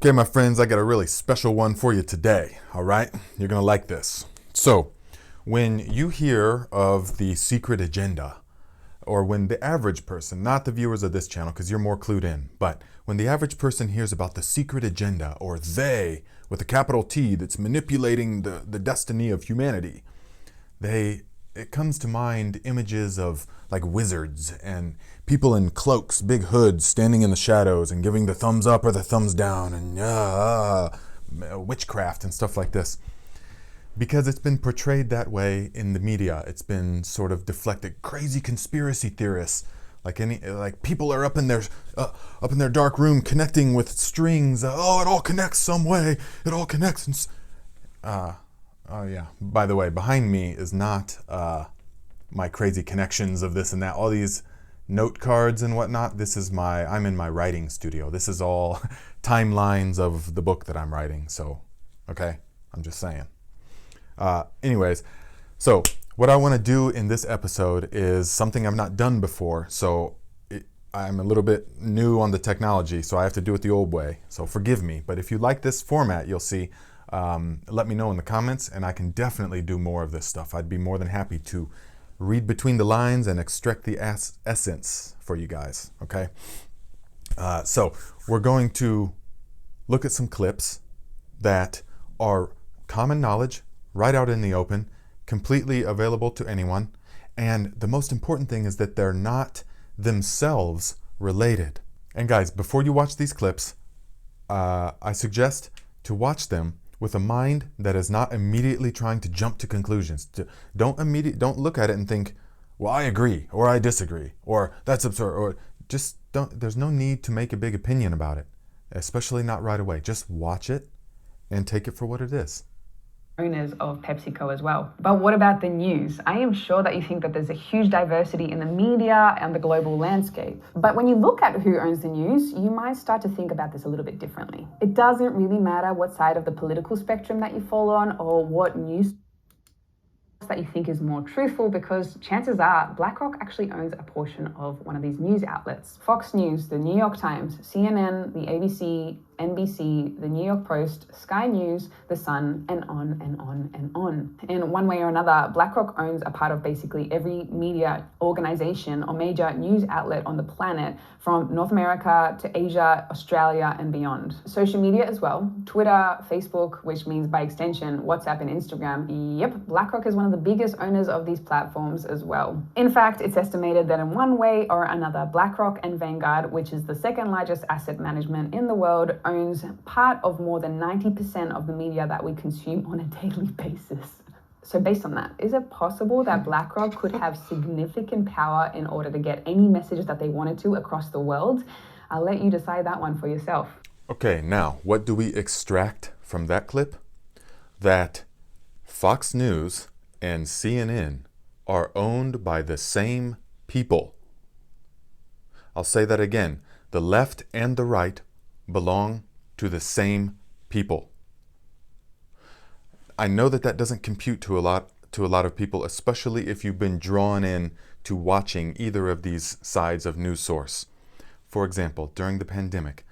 Okay, my friends, I got a really special one for you today, all right? You're going to like this. So, when you hear of the secret agenda, or when the average person, not the viewers of this channel because you're more clued in, but when the average person hears about the secret agenda, or they, with a capital T, that's manipulating the destiny of humanity, it comes to mind images of like wizards and people in cloaks, big hoods, standing in the shadows and giving the thumbs up or the thumbs down, and witchcraft and stuff like this. Because it's been portrayed that way in the media, it's been sort of deflected. Crazy conspiracy theorists, like people are up in their dark room connecting with strings. It all connects some way. It all connects. Oh yeah. By the way, behind me is not my crazy connections of this and that. All these note cards and whatnot. I'm in my writing studio. This is all timelines of the book that I'm writing. So, okay, I'm just saying. Anyways, so what I want to do in this episode is something I've not done before. So I'm a little bit new on the technology, so I have to do it the old way. So forgive me. But if you like this format, you'll see. Let me know in the comments, and I can definitely do more of this stuff. I'd be more than happy to read between the lines and extract the essence for you guys, okay? So we're going to look at some clips that are common knowledge, right out in the open, completely available to anyone, and the most important thing is that they're not themselves related. And guys, before you watch these clips, I suggest to watch them with a mind that is not immediately trying to jump to conclusions. Don't look at it and think, well, I agree, or I disagree, or that's absurd, or just don't. There's no need to make a big opinion about it, especially not right away. Just watch it and take it for what it is. Owners of PepsiCo as well. But what about the news? I am sure that you think that there's a huge diversity in the media and the global landscape. But when you look at who owns the news, you might start to think about this a little bit differently. It doesn't really matter what side of the political spectrum that you fall on or what news that you think is more truthful, because chances are BlackRock actually owns a portion of one of these news outlets. Fox News, the New York Times, CNN, the ABC, NBC, the New York Post, Sky News, The Sun, and on and on and on. In one way or another, BlackRock owns a part of basically every media organization or major news outlet on the planet, from North America to Asia, Australia, and beyond. Social media as well, Twitter, Facebook, which means by extension WhatsApp and Instagram. Yep, BlackRock is one of the biggest owners of these platforms as well. In fact, it's estimated that in one way or another, BlackRock and Vanguard, which is the second largest asset management in the world, owns part of more than 90% of the media that we consume on a daily basis. So based on that, is it possible that BlackRock could have significant power in order to get any message that they wanted to across the world? I'll let you decide that one for yourself. Okay, now, what do we extract from that clip? That Fox News and CNN are owned by the same people. I'll say that again. The left and the right belong to the same people. I know that doesn't compute to a lot of people, especially if you've been drawn in to watching either of these sides of news source. For example, during the pandemic,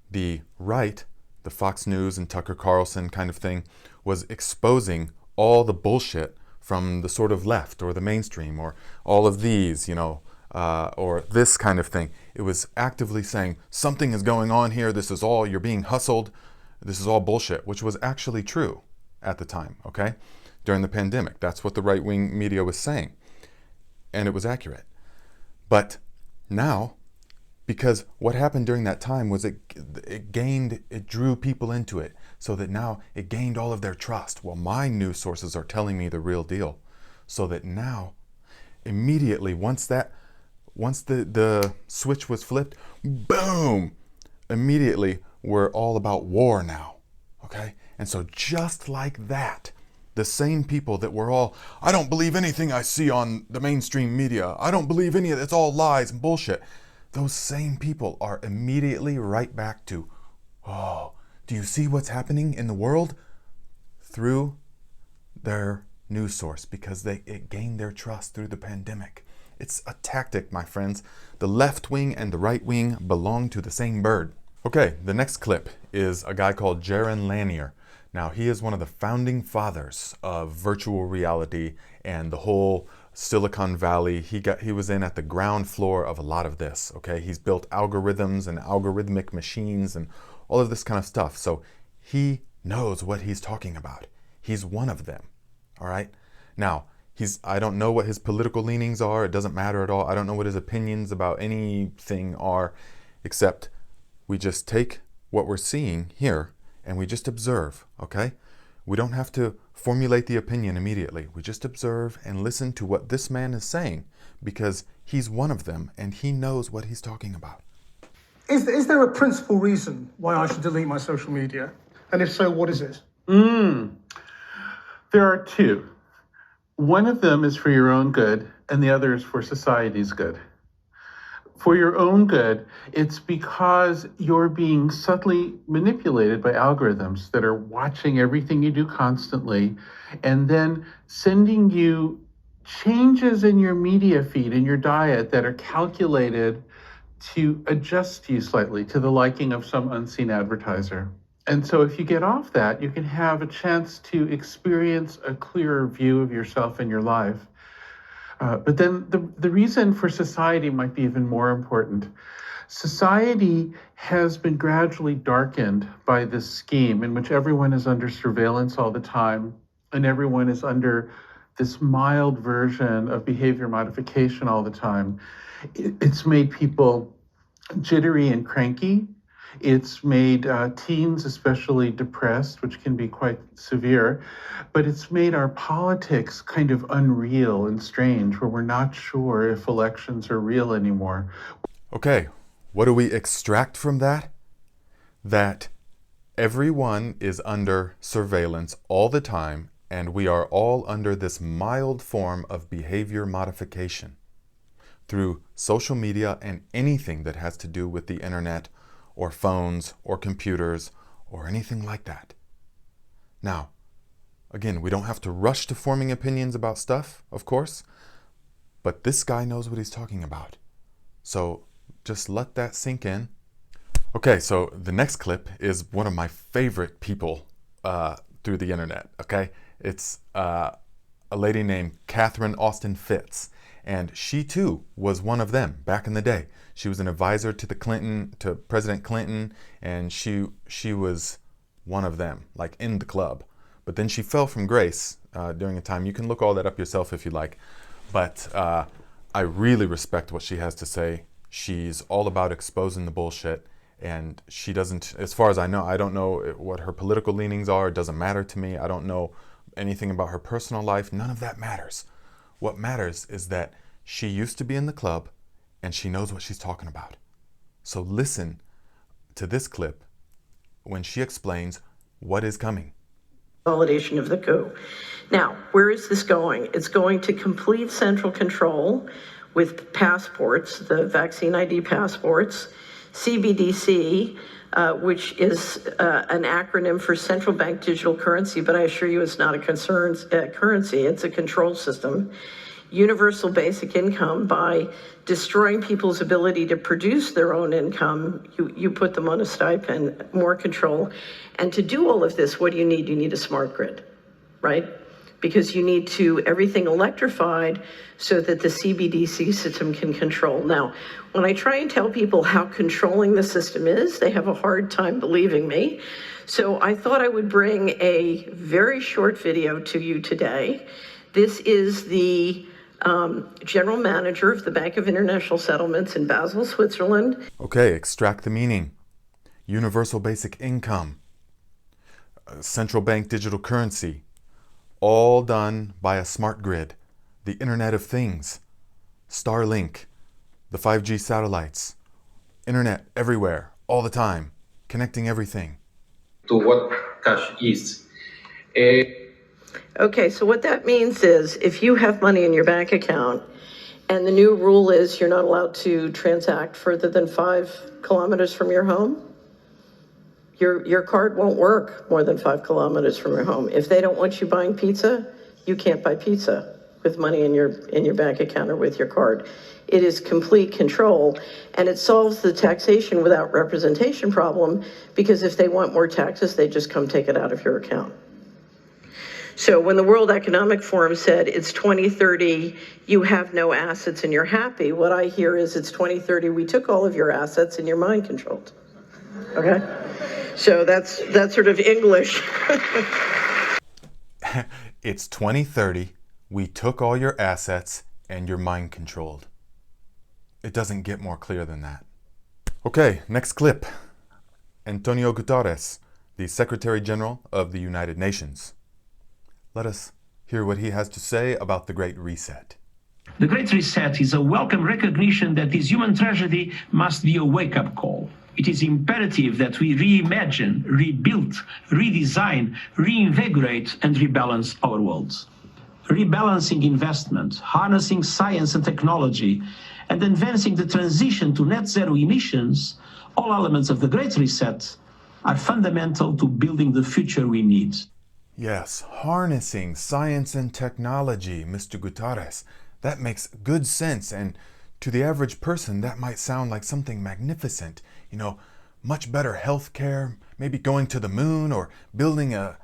the right, the Fox News and Tucker Carlson kind of thing, was exposing all the bullshit from the sort of left or the mainstream or all of these, or this kind of thing. It was actively saying something is going on here. You're being hustled. This is all bullshit, which was actually true at the time, okay? During the pandemic, that's what the right-wing media was saying. And it was accurate. But now, because what happened during that time was it drew people into it, so that now it gained all of their trust. Well, my news sources are telling me the real deal. So that now, immediately, once the switch was flipped, boom! Immediately, we're all about war now, okay? And so just like that, the same people that were all, I don't believe anything I see on the mainstream media. I don't believe any of it. It's all lies and bullshit. Those same people are immediately right back to, oh, do you see what's happening in the world? Through their news source, because it gained their trust through the pandemic. It's a tactic, my friends. The left wing and the right wing belong to the same bird. Okay, the next clip is a guy called Jaron Lanier. Now, he is one of the founding fathers of virtual reality and the whole Silicon Valley. He was in at the ground floor of a lot of this, okay? He's built algorithms and algorithmic machines and all of this kind of stuff. So he knows what he's talking about. He's one of them, all right? Now, I don't know what his political leanings are. It doesn't matter at all. I don't know what his opinions about anything are, except we just take what we're seeing here and we just observe, okay? We don't have to formulate the opinion immediately. We just observe and listen to what this man is saying because he's one of them and he knows what he's talking about. Is there a principal reason why I should delete my social media? And if so, what is it? There are two. One of them is for your own good, and the other is for society's good. For your own good, it's because you're being subtly manipulated by algorithms that are watching everything you do constantly and then sending you changes in your media feed and your diet that are calculated to adjust you slightly to the liking of some unseen advertiser. And so if you get off that, you can have a chance to experience a clearer view of yourself and your life. But then the reason for society might be even more important. Society has been gradually darkened by this scheme in which everyone is under surveillance all the time and everyone is under this mild version of behavior modification all the time. It's made people jittery and cranky. It's made teens especially depressed, which can be quite severe, but it's made our politics kind of unreal and strange, where we're not sure if elections are real anymore. Okay, what do we extract from that? That everyone is under surveillance all the time, and we are all under this mild form of behavior modification through social media and anything that has to do with the internet or phones or computers or anything like that. Now, again, we don't have to rush to forming opinions about stuff, of course, but this guy knows what he's talking about. So just let that sink in. Okay, so the next clip is one of my favorite people through the internet, okay? It's a lady named Catherine Austin Fitts, and she too was one of them back in the day. She was an advisor to President Clinton, and she was one of them, like in the club. But then she fell from grace during a time. You can look all that up yourself if you like. But I really respect what she has to say. She's all about exposing the bullshit, and she doesn't, as far as I know, I don't know what her political leanings are. It doesn't matter to me. I don't know anything about her personal life. None of that matters. What matters is that she used to be in the club, and she knows what she's talking about. So listen to this clip when she explains what is coming. Validation of the coup. Now, where is this going? It's going to complete central control with passports, the vaccine ID passports, CBDC, which is an acronym for Central Bank Digital Currency, but I assure you it's not a currency, it's a control system. Universal basic income, by destroying people's ability to produce their own income, you put them on a stipend, more control. And to do all of this, what do you need? You need a smart grid, right? Because you need everything electrified so that the CBDC system can control. Now, when I try and tell people how controlling the system is, they have a hard time believing me. So I thought I would bring a very short video to you today. This is the general manager of the Bank of International Settlements in Basel, Switzerland. Okay, extract the meaning. Universal basic income, central bank digital currency, all done by a smart grid, the Internet of Things, Starlink, the 5G satellites, internet everywhere, all the time, connecting everything. To what cash is. Okay, so what that means is if you have money in your bank account and the new rule is you're not allowed to transact further than 5 kilometers from your home, your card won't work more than 5 kilometers from your home. If they don't want you buying pizza, you can't buy pizza with money in your bank account or with your card. It is complete control, and it solves the taxation without representation problem, because if they want more taxes, they just come take it out of your account. So when the World Economic Forum said it's 2030, you have no assets and you're happy, what I hear is it's 2030, we took all of your assets and you're mind controlled. Okay? So that's sort of English. It's 2030, we took all your assets and you're mind controlled. It doesn't get more clear than that. Okay, next clip. Antonio Guterres, the Secretary General of the United Nations. Let us hear what he has to say about the Great Reset. The Great Reset is a welcome recognition that this human tragedy must be a wake-up call. It is imperative that we reimagine, rebuild, redesign, reinvigorate, and rebalance our worlds. Rebalancing investment, harnessing science and technology, and advancing the transition to net zero emissions, all elements of the Great Reset, are fundamental to building the future we need. Yes, harnessing science and technology, Mr. Guterres. That makes good sense, and to the average person, that might sound like something magnificent. You know, much better health care, maybe going to the moon or building a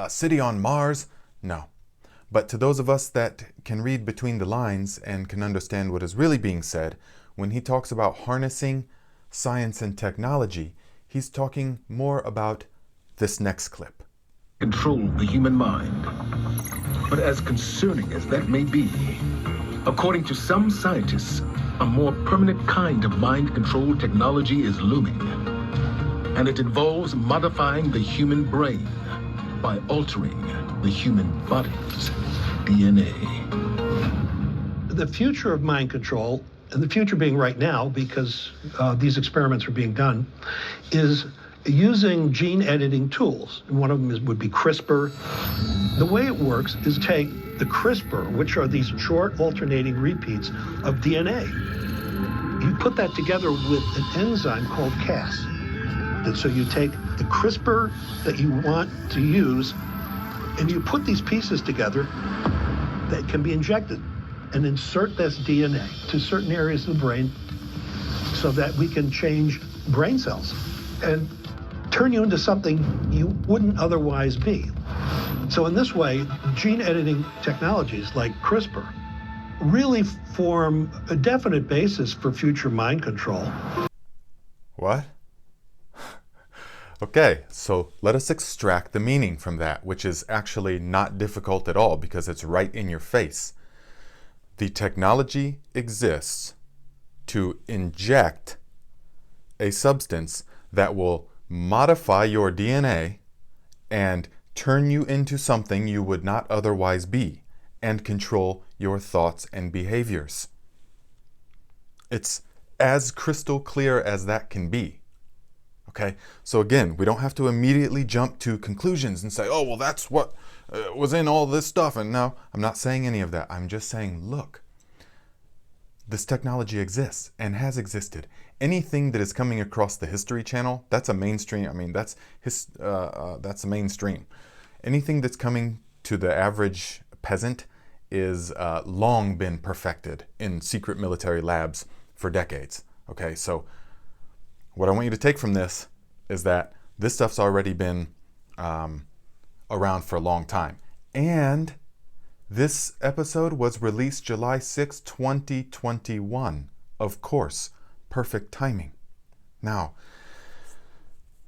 city on Mars. No. But to those of us that can read between the lines and can understand what is really being said, when he talks about harnessing science and technology, he's talking more about this next clip. Control the human mind. But as concerning as that may be, according to some scientists, a more permanent kind of mind control technology is looming. And it involves modifying the human brain by altering the human body's DNA. The future of mind control, and the future being right now because these experiments are being done, is using gene editing tools. And one of them would be CRISPR. The way it works is take the CRISPR, which are these short alternating repeats of DNA. You put that together with an enzyme called Cas. And so you take the CRISPR that you want to use, and you put these pieces together that can be injected and insert this DNA to certain areas of the brain so that we can change brain cells and turn you into something you wouldn't otherwise be. So in this way, gene editing technologies like CRISPR really form a definite basis for future mind control. What? Okay, so let us extract the meaning from that, which is actually not difficult at all because it's right in your face. The technology exists to inject a substance that will modify your DNA and turn you into something you would not otherwise be and control your thoughts and behaviors. It's as crystal clear as that can be. Okay, so again, we don't have to immediately jump to conclusions and say, oh, well, that's what was in all this stuff. And no, I'm not saying any of that. I'm just saying, look, this technology exists and has existed. Anything that is coming across the History Channel, that's a mainstream. I mean, that's a mainstream. Anything that's coming to the average peasant is long been perfected in secret military labs for decades. Okay, so what I want you to take from this is that this stuff's already been around for a long time. And this episode was released July 6, 2021. Of course, perfect timing. Now,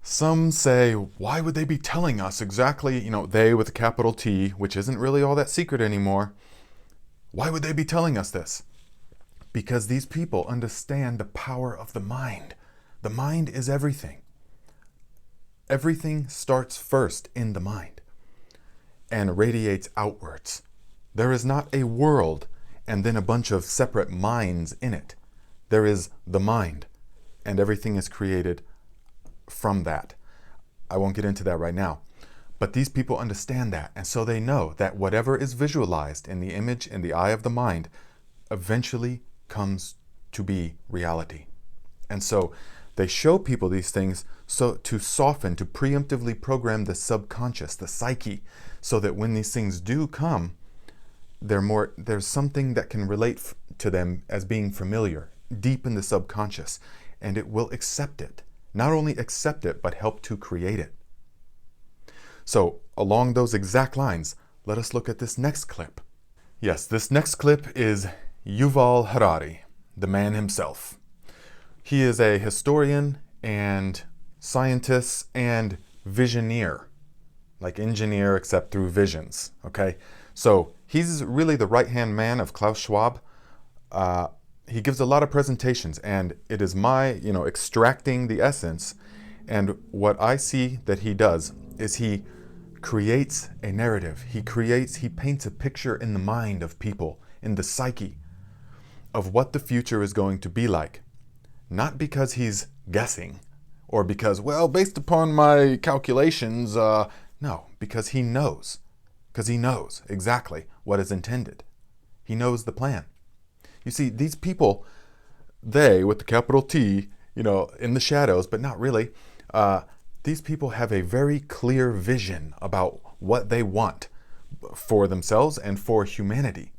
some say, why would they be telling us exactly, they with a capital T, which isn't really all that secret anymore. Why would they be telling us this? Because these people understand the power of the mind. The mind is everything. Everything starts first in the mind and radiates outwards. There is not a world and then a bunch of separate minds in it. There is the mind, and everything is created from that. I won't get into that right now. But these people understand that, and so they know that whatever is visualized in the image in the eye of the mind eventually comes to be reality. And so they show people these things so to soften, to preemptively program the subconscious, the psyche, so that when these things do come, there's something that can relate to them as being familiar, deep in the subconscious, and it will accept it. Not only accept it, but help to create it. So, along those exact lines, let us look at this next clip. Yes, this next clip is Yuval Harari, the man himself. He is a historian and scientist and visioneer, like engineer except through visions, okay? So he's really the right-hand man of Klaus Schwab. He gives a lot of presentations, and it is my, extracting the essence. And what I see that he does is he creates a narrative. He paints a picture in the mind of people, in the psyche, of what the future is going to be like. Not because he's guessing, or because, based upon my calculations, no, because he knows. Because he knows exactly what is intended. He knows the plan. You see, these people, they, with the capital T, in the shadows, but not really, these people have a very clear vision about what they want for themselves and for humanity.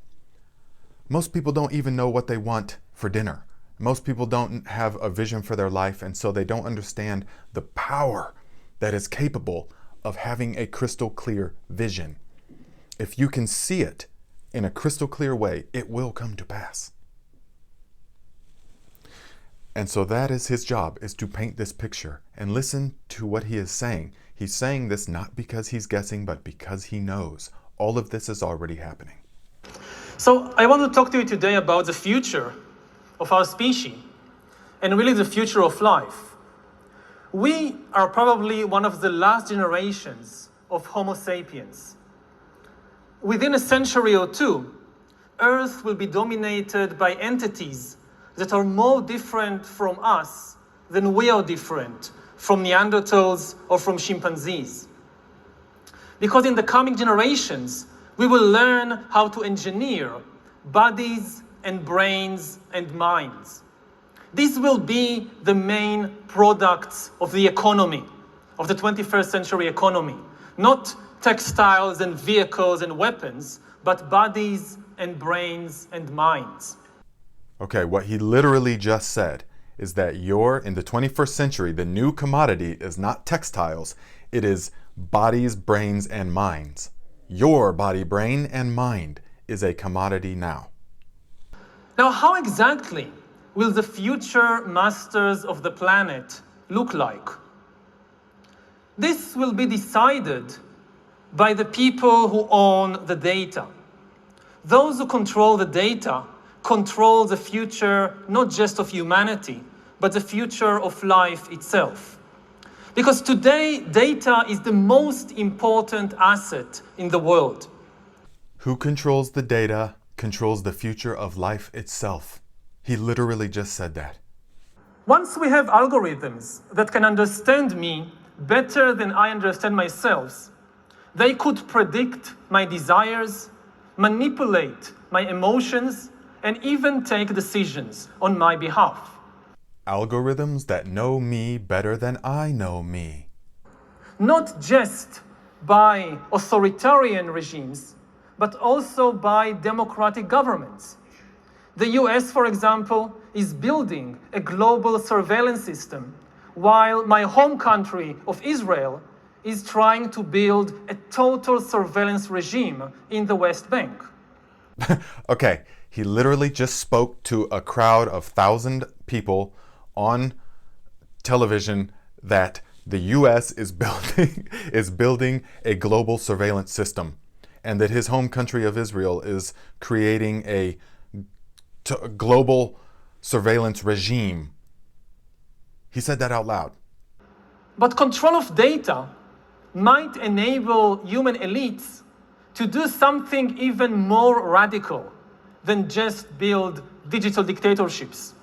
Most people don't even know what they want for dinner. Most people don't have a vision for their life, and so they don't understand the power that is capable of having a crystal clear vision. If you can see it in a crystal clear way, it will come to pass. And so that is his job, is to paint this picture. And listen to what he is saying. He's saying this not because he's guessing, but because he knows. All of this is already happening. So I want to talk to you today about the future of our species, and really the future of life. We are probably one of the last generations of Homo sapiens. Within a century or two, Earth will be dominated by entities that are more different from us than we are different from Neanderthals or from chimpanzees. Because in the coming generations, we will learn how to engineer bodies and brains and minds. These will be the main products of the economy, of the 21st century economy. Not textiles and vehicles and weapons, but bodies and brains and minds. Okay, what he literally just said is that in the 21st century, the new commodity is not textiles, it is bodies, brains, and minds. Your body, brain, and mind is a commodity now. Now, how exactly will the future masters of the planet look like? This will be decided by the people who own the data. Those who control the data control the future not just of humanity, but the future of life itself. Because today, data is the most important asset in the world. Who controls the data controls the future of life itself. He literally just said that. Once we have algorithms that can understand me better than I understand myself, they could predict my desires, manipulate my emotions, and even take decisions on my behalf. Algorithms that know me better than I know me. Not just by authoritarian regimes, but also by democratic governments. The US, for example, is building a global surveillance system, while my home country of Israel is trying to build a total surveillance regime in the West Bank. Okay, he literally just spoke to a crowd of 1,000 people on television that the US is building a global surveillance system, and that his home country of Israel is creating a global surveillance regime. He said that out loud. But control of data might enable human elites to do something even more radical than just build digital dictatorships.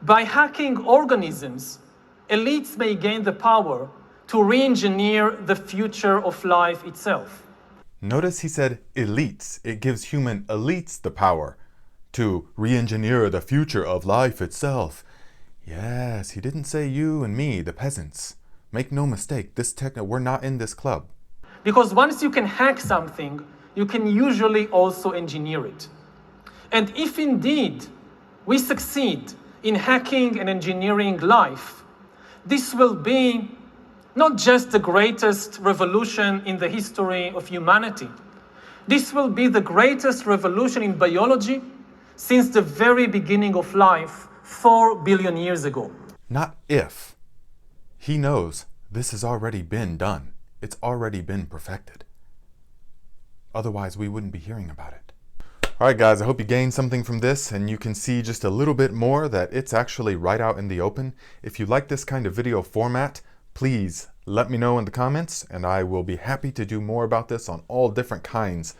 By hacking organisms, elites may gain the power to re-engineer the future of life itself. Notice he said elites. It gives human elites the power to re-engineer the future of life itself. Yes, he didn't say you and me, the peasants. Make no mistake, we're not in this club. Because once you can hack something, you can usually also engineer it. And if indeed we succeed in hacking and engineering life, this will be not just the greatest revolution in the history of humanity. This will be the greatest revolution in biology since the very beginning of life 4 billion years ago. Not if. He knows this has already been done. It's already been perfected. Otherwise, we wouldn't be hearing about it. All right, guys, I hope you gained something from this and you can see just a little bit more that it's actually right out in the open. If you like this kind of video format, please let me know in the comments and I will be happy to do more about this on all different kinds.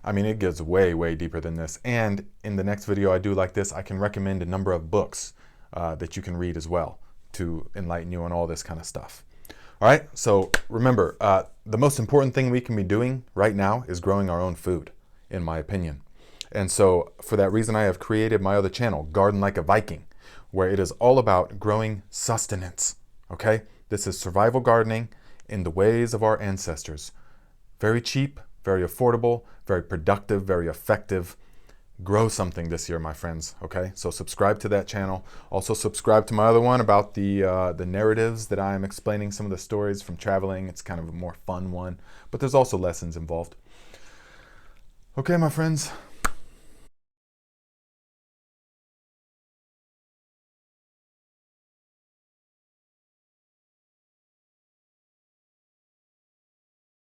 I mean, it gets way, way deeper than this. And in the next video I do like this, I can recommend a number of books that you can read as well to enlighten you on all this kind of stuff. All right, so remember, the most important thing we can be doing right now is growing our own food, in my opinion. And so for that reason, I have created my other channel, Garden Like a Viking, where it is all about growing sustenance, okay? This is survival gardening in the ways of our ancestors. Very cheap, very affordable, very productive, very effective. Grow something this year, my friends, okay? So subscribe to that channel. Also subscribe to my other one about the narratives that I'm explaining some of the stories from traveling. It's kind of a more fun one, but there's also lessons involved. Okay, my friends.